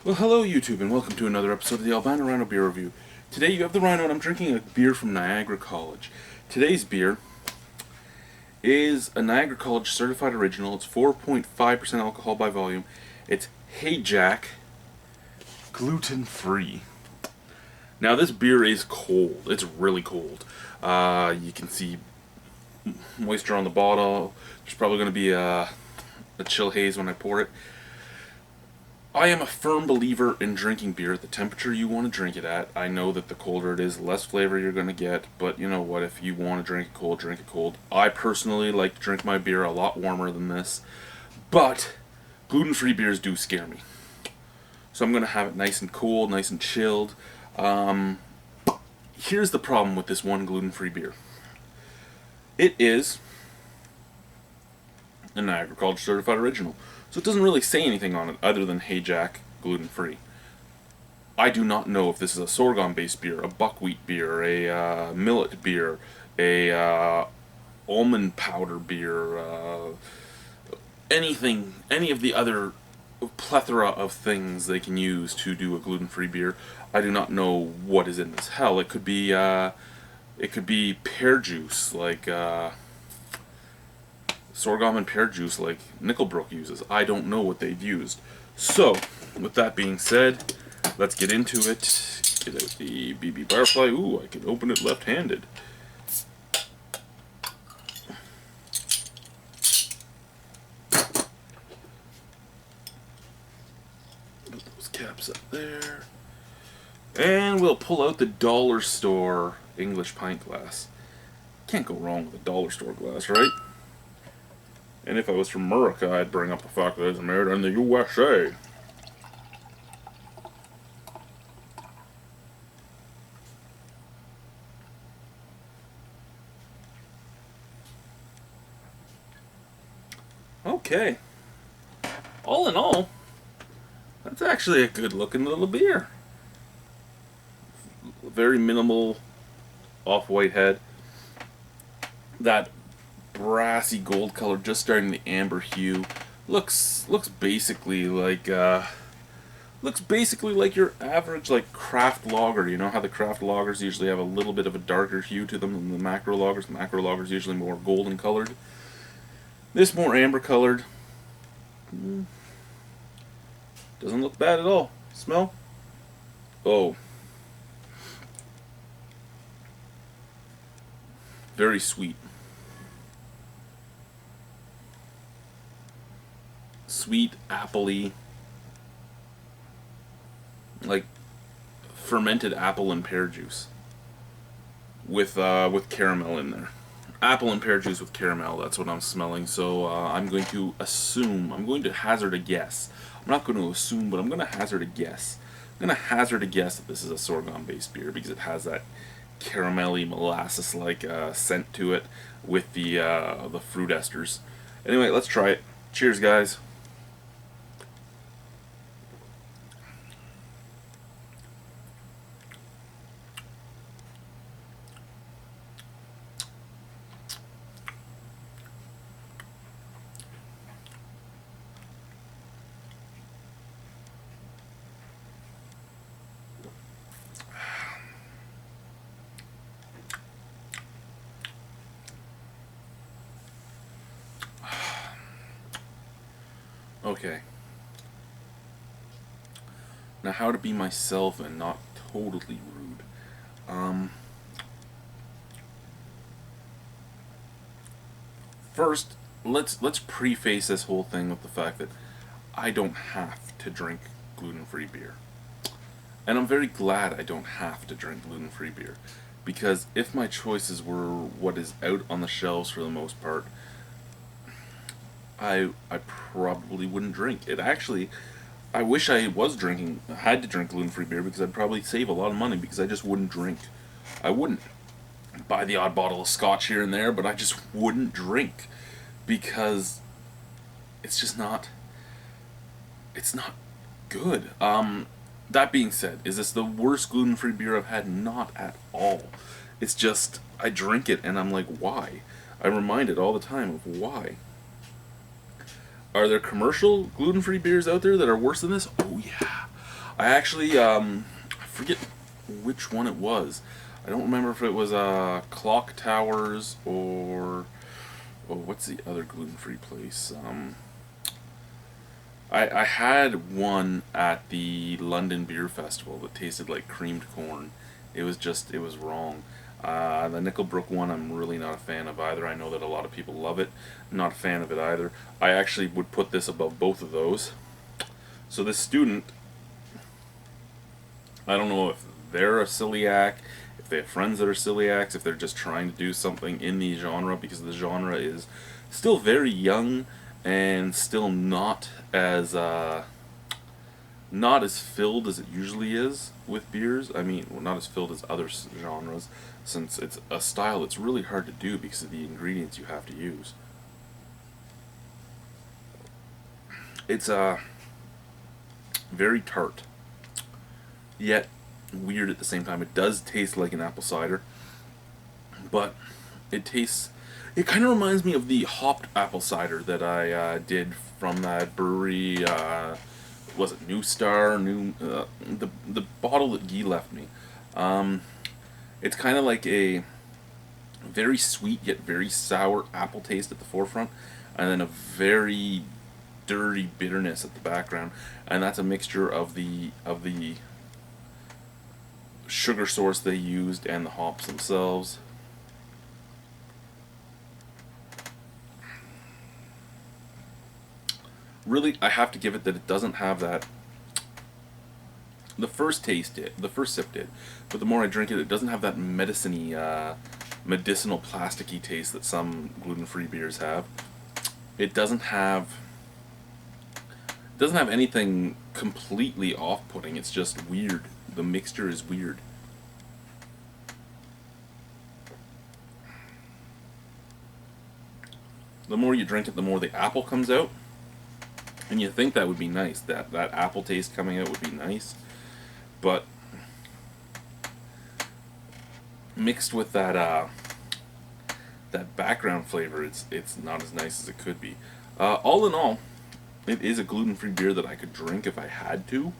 Well, hello YouTube, and welcome to another episode of the Albino Rhino beer review. Today you have the Rhino, and I'm drinking a beer from Niagara College. Today's beer is a Niagara College certified original. It's 4.5% alcohol by volume. It's Hey Jack, gluten-free. Now this beer is cold. It's really cold. You can see moisture on the bottle. There's probably going to be a chill haze when I pour it. I am a firm believer in drinking beer at the temperature you want to drink it at. I know that the colder it is, the less flavor you're going to get, but you know what, if you want to drink it cold, drink it cold. I personally like to drink my beer a lot warmer than this, but gluten-free beers do scare me. So I'm going to have it nice and cool, nice and chilled. Here's the problem with this one gluten-free beer. It is a Niagara College certified original. So it doesn't really say anything on it other than Hey Jack, gluten-free. I do not know if this is a sorghum-based beer, a buckwheat beer, a millet beer, a almond powder beer, any of the other plethora of things they can use to do a gluten-free beer. I do not know what is in this. Hell, it could be pear juice, like sorghum and pear juice like Nickelbrook uses. I don't know what they've used. So, with that being said, let's get into it. Get out the BB Firefly. Ooh, I can open it left-handed. Put those caps up there. And we'll pull out the dollar store English pint glass. Can't go wrong with a dollar store glass, right? And if I was from America, I'd bring up the fact that it's made in the USA. Okay. All in all, that's actually a good looking little beer. Very minimal off-white head. That brassy gold color, just starting the amber hue, looks basically like your average like craft lager. You know how the craft lagers usually have a little bit of a darker hue to them than the macro lagers. The macro lagers usually more golden colored. This more amber colored. Doesn't look bad at all. Smell? Oh, very sweet. Sweet, appley, like fermented apple and pear juice with caramel in there. Apple and pear juice with caramel. That's what I'm smelling. So I'm going to hazard a guess. I'm not going to assume, but I'm going to hazard a guess. I'm going to hazard a guess that this is a sorghum-based beer because it has that caramelly molasses-like scent to it with the fruit esters. Anyway, let's try it. Cheers, guys. Okay. Now, how to be myself and not totally rude. First, let's preface this whole thing with the fact that I don't have to drink gluten-free beer. And I'm very glad I don't have to drink gluten-free beer. Because if my choices were what is out on the shelves for the most part, I probably wouldn't drink it. Actually, I wish I had to drink gluten-free beer because I'd probably save a lot of money because I just wouldn't drink. I wouldn't buy the odd bottle of scotch here and there, but I just wouldn't drink because it's just not. It's not good. That being said, is this the worst gluten-free beer I've had? Not at all. It's just I drink it and I'm like, why? I'm reminded all the time of why. Are there commercial gluten-free beers out there that are worse than this? Oh yeah. I actually, I forget which one it was. I don't remember if it was Clock Towers or what's the other gluten-free place? I had one at the London Beer Festival that tasted like creamed corn. It was wrong. The Nickelbrook one, I'm really not a fan of either. I know that a lot of people love it. Not a fan of it either. I actually would put this above both of those. So this student, I don't know if they're a celiac, if they have friends that are celiacs, if they're just trying to do something in the genre, because the genre is still very young and still not as filled as it usually is with beers. I mean, well, not as filled as other genres, since it's a style that's really hard to do because of the ingredients you have to use. It's very tart, yet weird at the same time. It does taste like an apple cider, but it tastes. It kind of reminds me of the hopped apple cider that I did from that brewery. Was it New Star? The bottle that Guy left me. Um, it's kind of like a very sweet yet very sour apple taste at the forefront, and then a very dirty bitterness at the background, and that's a mixture of the sugar source they used and the hops themselves. Really, I have to give it that it doesn't have that. The first taste did, the first sip did, but the more I drink it, it doesn't have that medicine-y, medicinal plasticky taste that some gluten-free beers have. It doesn't have anything completely off-putting. It's just weird. The mixture is weird. The more you drink it, the more the apple comes out, and you think that would be nice. That apple taste coming out would be nice, but mixed with that background flavor, it's not as nice as it could be. All in all, it is a gluten-free beer that I could drink if I had to.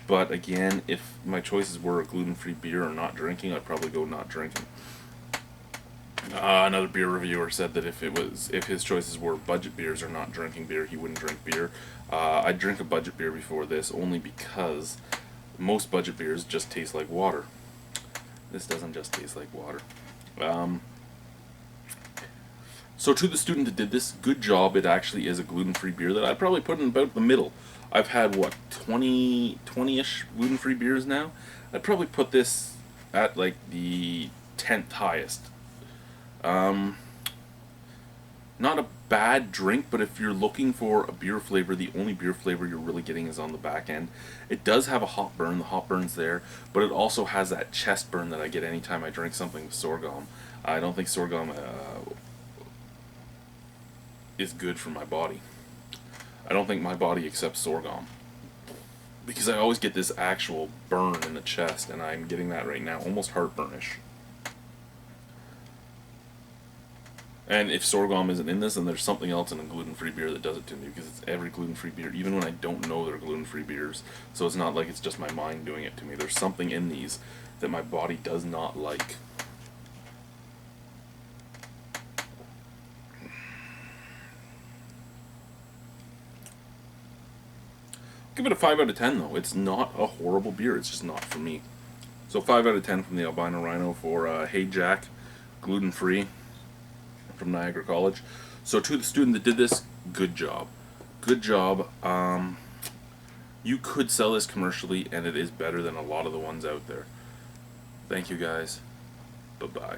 But again, if my choices were a gluten-free beer or not drinking, I'd probably go not drinking. Another beer reviewer said that if his choices were budget beers or not drinking beer, he wouldn't drink beer. I'd drink a budget beer before this, only because most budget beers just taste like water. This doesn't just taste like water. So to the student that did this, good job. It actually is a gluten-free beer that I'd probably put in about the middle. I've had, what, 20-ish gluten-free beers now? I'd probably put this at like the 10th highest. Not a bad drink, but if you're looking for a beer flavor, the only beer flavor you're really getting is on the back end. It does have a hop burn, the hop burn's there, but it also has that chest burn that I get anytime I drink something with sorghum. I don't think sorghum is good for my body. I don't think my body accepts sorghum, because I always get this actual burn in the chest, and I'm getting that right now, almost heartburnish. And if sorghum isn't in this, then there's something else in a gluten-free beer that does it to me, because it's every gluten-free beer, even when I don't know they're gluten-free beers. So it's not like it's just my mind doing it to me. There's something in these that my body does not like. Give it a 5 out of 10 though. It's not a horrible beer. It's just not for me. So 5 out of 10 from the Albino Rhino for Hey Jack, gluten-free, from Niagara College. So to the student that did this, good job. Good job. You could sell this commercially, and it is better than a lot of the ones out there. Thank you guys. Bye-bye.